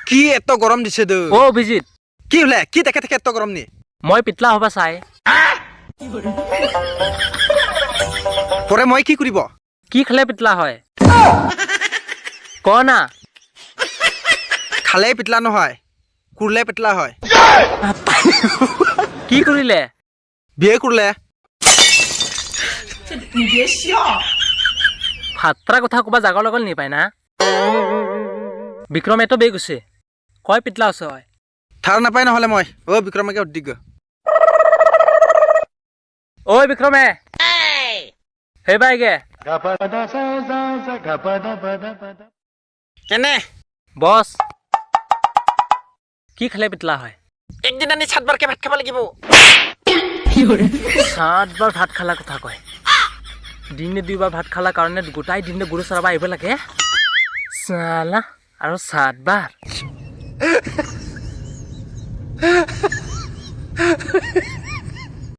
কি এত গরম দিছে দে ও অভিজিৎ কি হলে কি দেখে দেখে এত গরম নি মই পিতলা হবা চাই পরে মই কি কৰিব কি খালে পিতলা হয় ক না খালে পিতলা নহয় কুৰলে পিতলা হয় কি কৰিলে বিয়ে কুৰলে ফাত্ৰা কথা ক'বা জাগৰ লগত নি পাই না বিক্ৰমেতো বেগ গৈছে কয় পিতলা আছে হয় থাৰ নাপায় নহলে মই অ বিক্ৰমকে উদ্দিগ ঐ বিক্ৰমে হে বাইগে কেনে বছ কি খালে পিতলা হয় একদিন আনি 7 বাৰকে ভাত খাব লাগিব 7 বাৰ ভাত খালা কথা কয় দিনে 2 বাৰ ভাত খালা কাৰণে গোটাই দিনে গুৰু চৰাবা আহিব লাগে সালা আৰু 7 বাৰ